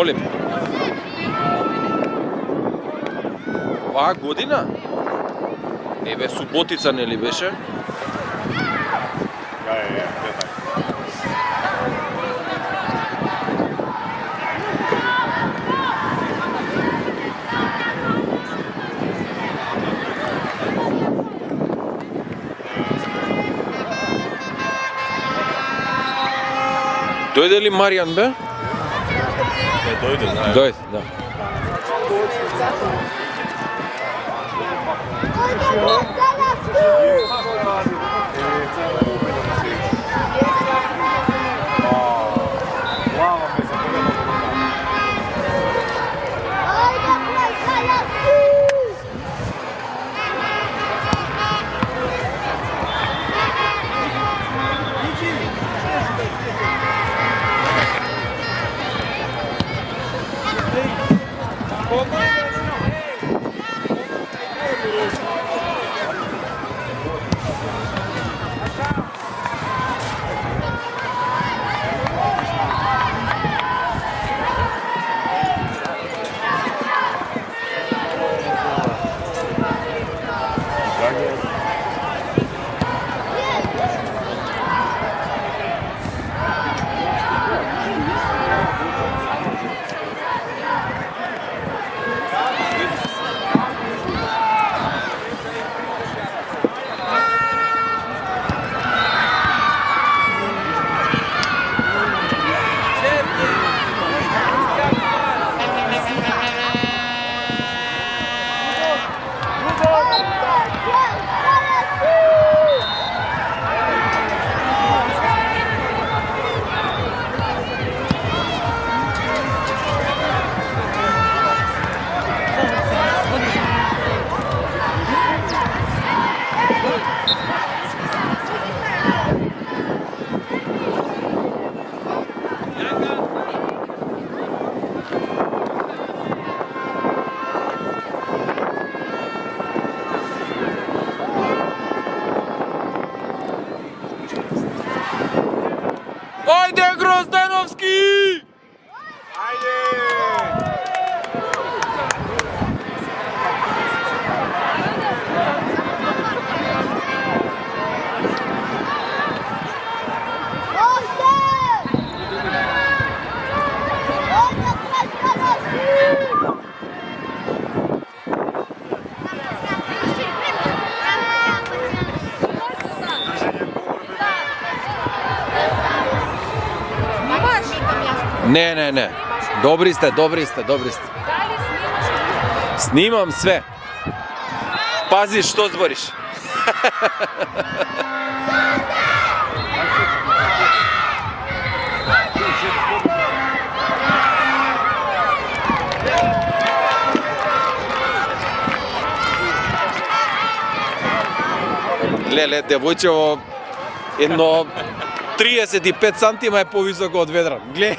Молим. Оваа година? Не бе, суботица нели беше? Дојде ли Маријан бе? Дојде, знаеш. Дојде, да. Ајде Гроздановски! Ајде! Не. Добри сте. Снимам све. Пази што збориш. Леле, девојчево едно 35 сантима е повисоко од Ведран. Гле.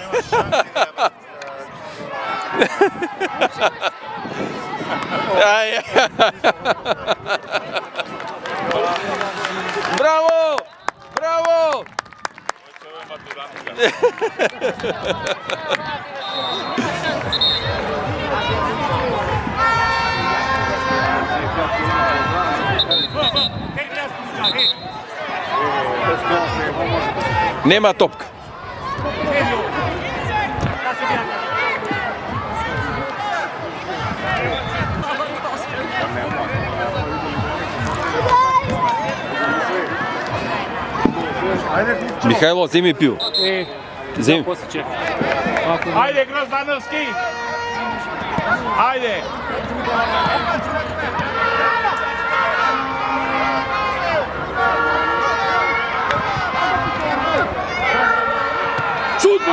Браво! Браво! Нема топка. Михајло, земи пиво. Земи. Ајде, Гроздановски! Ајде!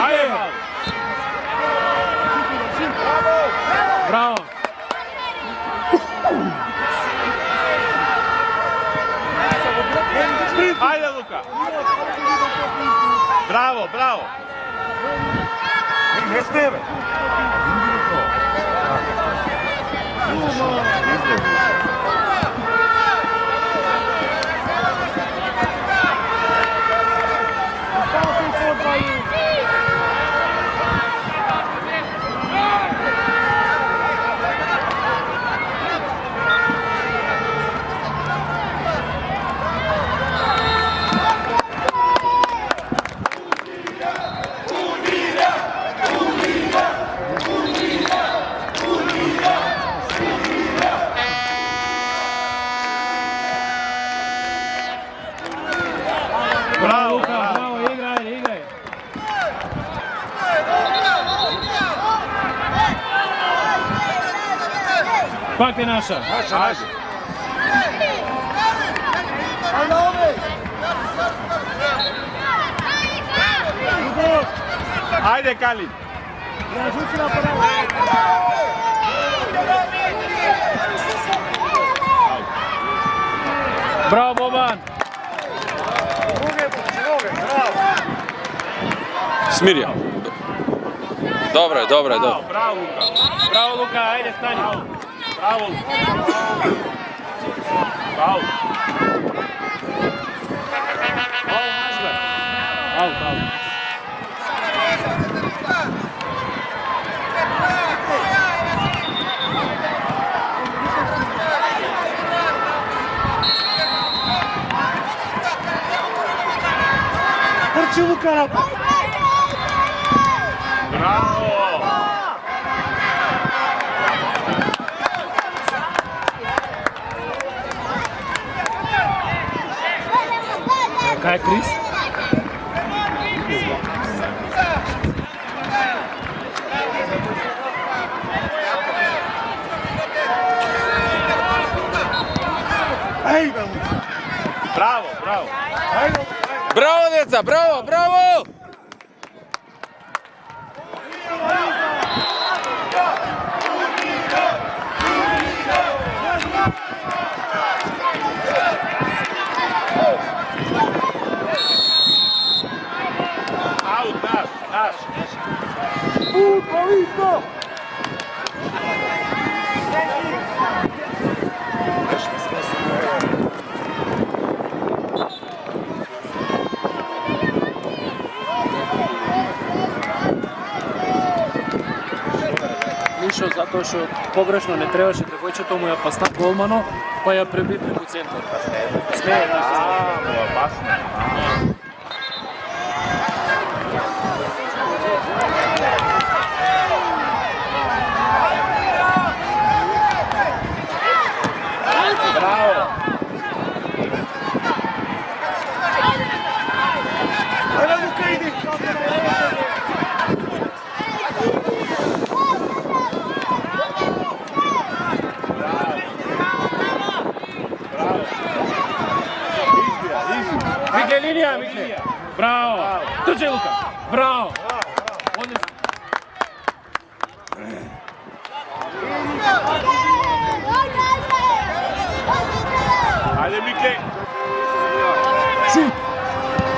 Ајде! Браво! Ајде, Лука! Браво, браво! Не сте, бе! Пак е наша. Ajde. Ajde, Kalin. Браво, Бобан. Смирија. Добре, добре, добре. Bravo, Luka. Браво, Лука, ајде, стани. Bravo, Luka. Bravo. Аут, аут. Трчи Лука напред. Bravo. Кај е Крис? Ајде Лука. Bravo, bravo. Браво, деца, браво, браво! Out, naš. Futbolito. Ушо затоа што погрешно не требаше девојчето му ја пасна голмано, па ја преби преку центар. Смее, Bravo, opasno. Bravo. Ајде Лука иди. Микле, линија, Микле. Браво. Туče Лука. Браво. Одлично. Ajde, Mikle. Шут.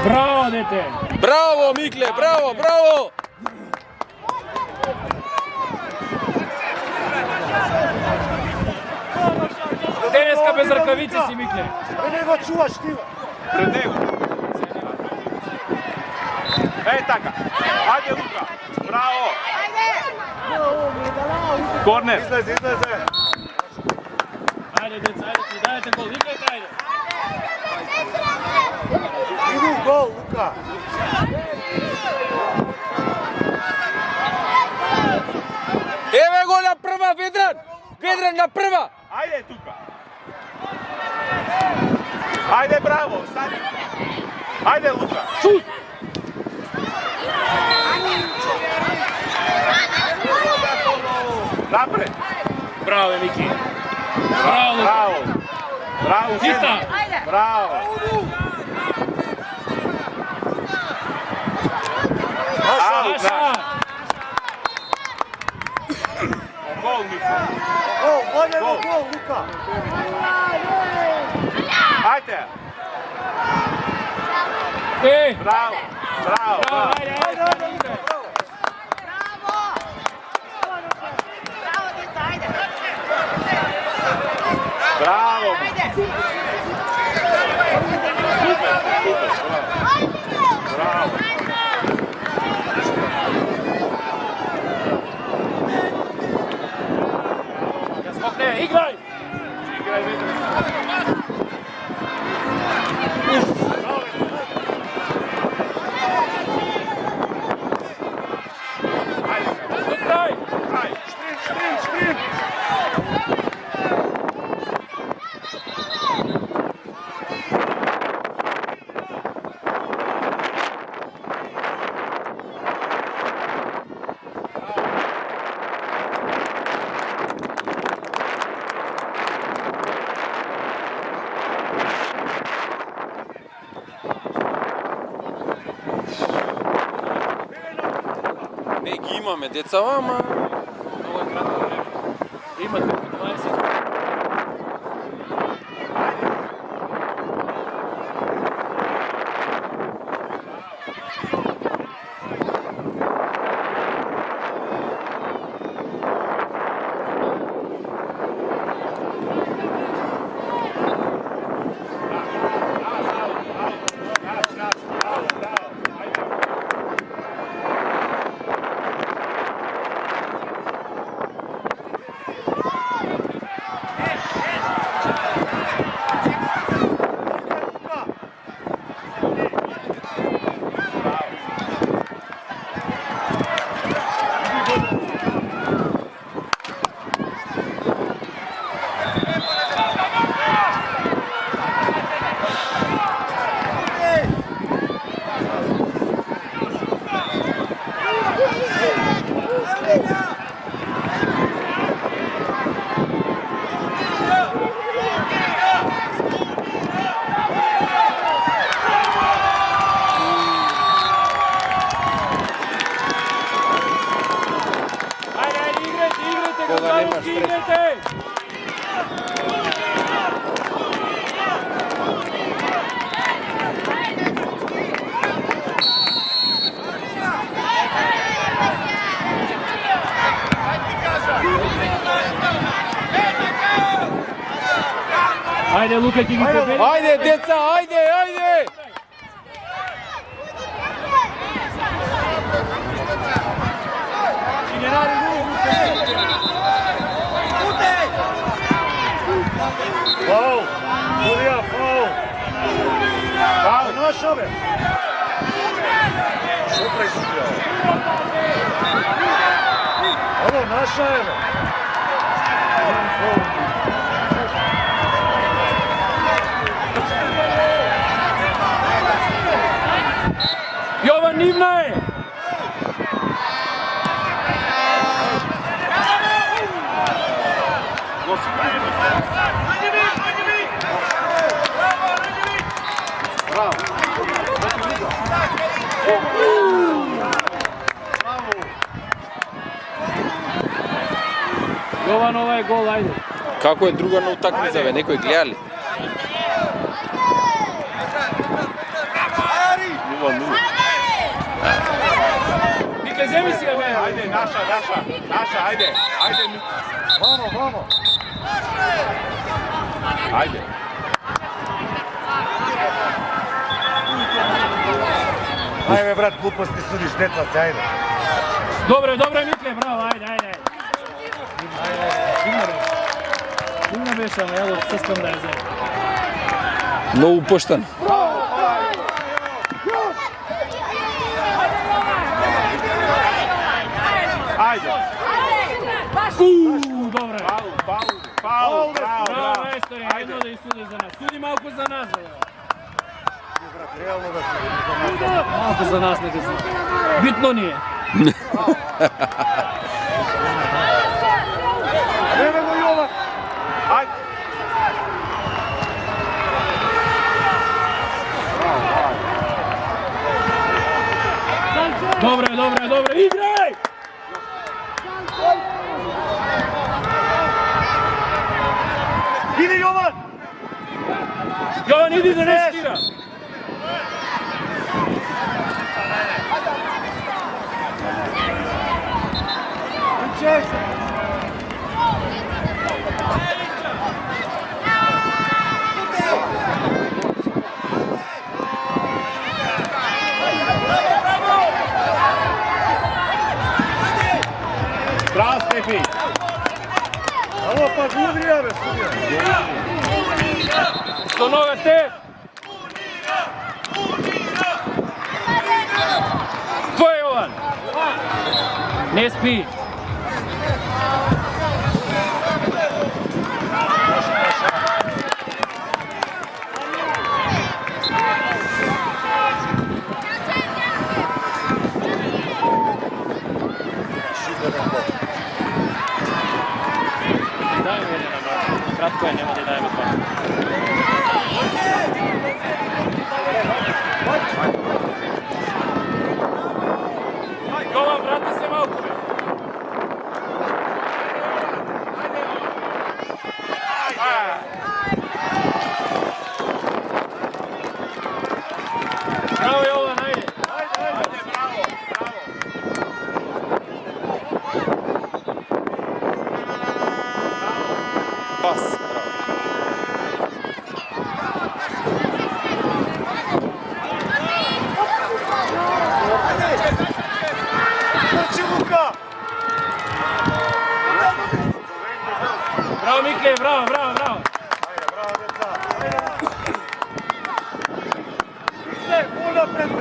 Браво, дете. Браво, Микле, браво, браво! Денеска без ракавици си, Микле. Пред него чуваш ти. Pred nego. Така. Ajde, Luka. Bravo. Korner. Излезе. Ајде, деца, ајде, ти дајте гол. Играјте, ајде. Иди у гол, Лука. Еве го на прва, Ведран! Ведран на прва! Ajde, Tuka. Ajde, bravo. Stani. Ajde, Luka. Шут. Napred. Браво, Мики. Браво, Лука. Bravo. Bravo. Чиста. Bravo. Out, Наша. Gol, Mikle. Гол, водено гол, Лука. Ajde. Еј. Bravo. Bravo. Браво, ајде, ајде, стани, играј. Bravo. Bravo. Ја смокне, играј. Igraj, Vedran. До крај. Sprint. имаме деца, ама Ovo je kratko vreme. Imate 20. koga nemaš sreće. Ajde, Luka, ti gi pobedi. Ajde, deca, ajde, ajde! Faul! Julija, faul! Faul, naš ove! Što presudljao? Ovo, naša evo! Jovan Nivna je! Jovan, ovaj gol, ajde. Како е друга на утакмица, бе, некој гледали? 0-0. Нике, zemi si ga, bе. Ajde, naša, ajde. Vamo, vamo! Ajde. Ajme, brat, gluposti sudiš, deca se, ajde! Dobro, Mikle, bravo, ajde. Divno bešamo, evo, saskam da je zem. Многу поштен. Ajde. Dobro. Faul, bravo. Bravo, Estorija, jedno da isude za nas. Sudi malko za nas, bro. Brat, realno da se... Malko za nas neka sudi. Bitno nije. Vremeno, Jovan! Ajde. Dobro, igraj! Idi, Jovan! Jovan, idi da ne stira. Bravo, Stefi. Alo, pa Gudrija, be, sudija! Što noga, Stef? Ko je Jovan? Ne spi. Dajme jedan na kratko je, nema da dajme dva. Jovan, vrati se malko. Браво, Јован, ајде. Пас. Браво, Микле, браво, браво, браво. Ајде, браво, деца. Ајде, пуно пред.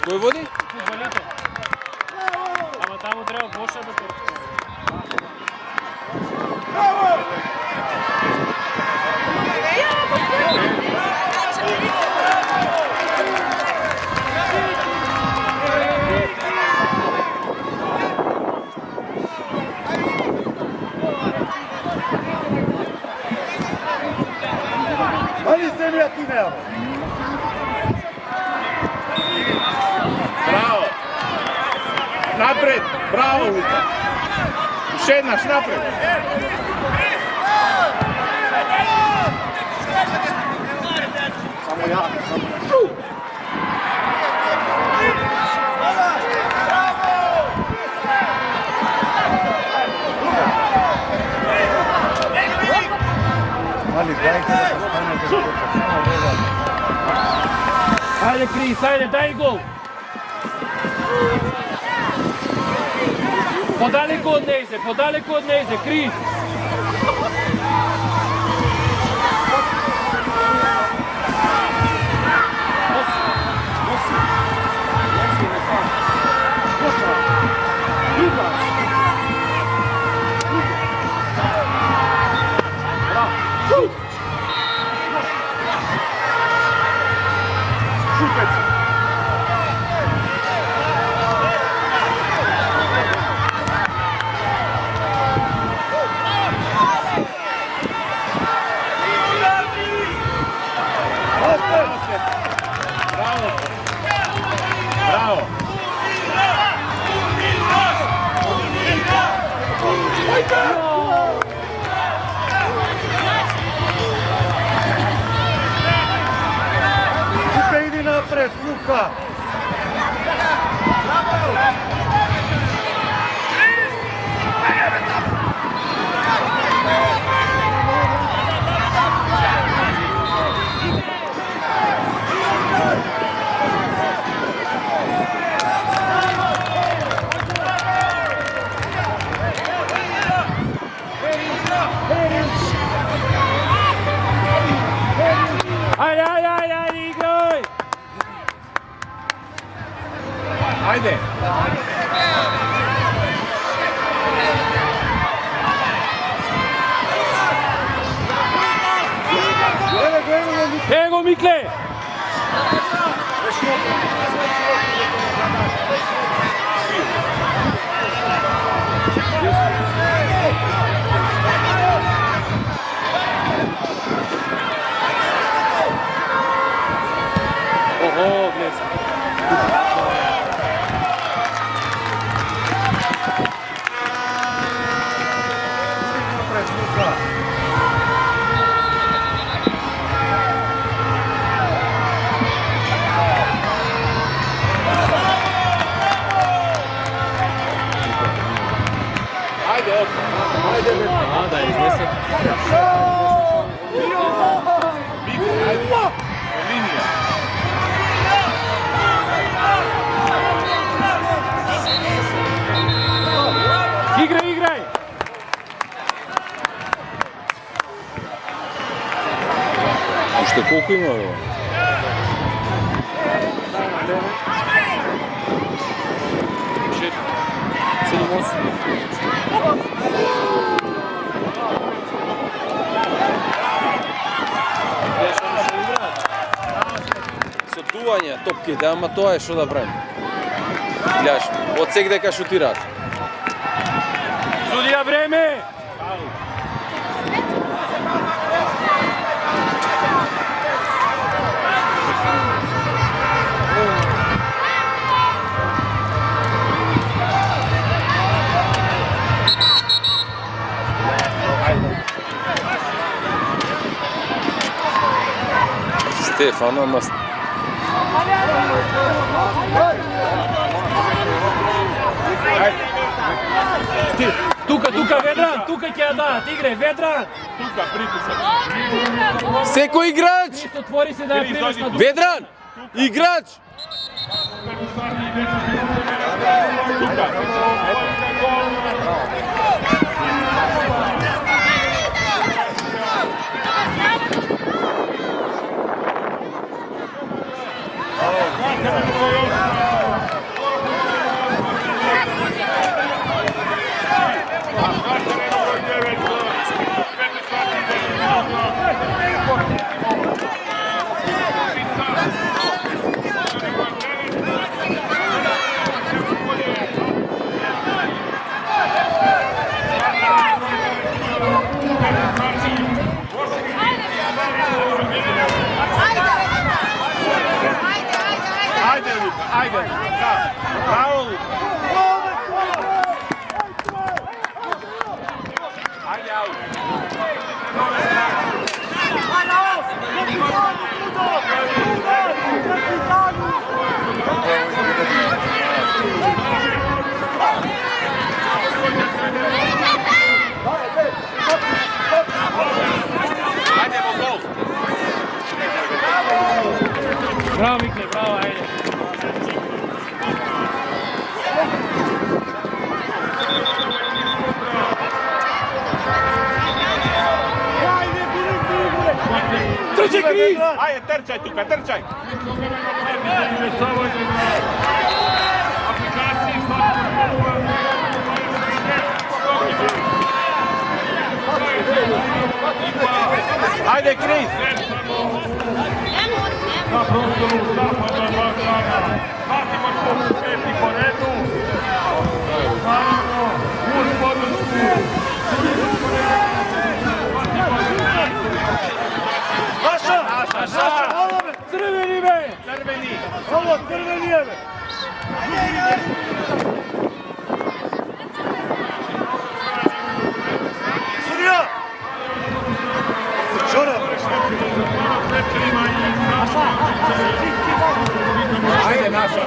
Кој води? Фудбалите. Ама таму треба Боша да те... Ајде, Семија, ти не. Браво! Напред! Браво, Лука! Уште еднаш, напред! Само ја, само. Али, дајте да станете до деца. Само бега. Ајде, Крис, ајде, дај гол. Подалеку од нејзе, Крис. Браво! Лука, иди напред, Лука. Ајде, играј! Ајде! Его, Микле! Ого, гледа. Напред, Лука. Ајде, око! Ајде, деца! А, да изнесе. Мико, ајде! Линија! Играј! Уште колку има, бе? Седем, осем. топките, ама тоа е што да правим. Гледаш, од сега дека шутираат. Судија време! Стефан, ама... Тука, Ведран, тука ќе ја дадат, игре, Ведран! Тука, притисак. Секој играч! Отвори се да ја примеш на дука. Ведран! Играч! Тука. Ajde, da, bravo Luka. Ajde, out. Ajde, gol. Браво, Викле, браво, ајде. Трчај, Крис! Ajde, trčaj tuka, trčaj. Ajde, Kris! Na prostoru zapada Balkana. Fatima Škopu peti po redu. Naravno, uz podršku. Naša! Crveni me! Crveni! Ovo, crveni je me! Судија! Шора! Ajde, naša!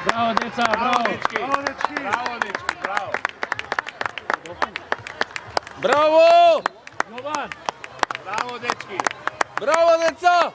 Браво, деца, браво! Bravo, dečki, bravo! Браво! Јован! Bravo, dečki! Браво, деца!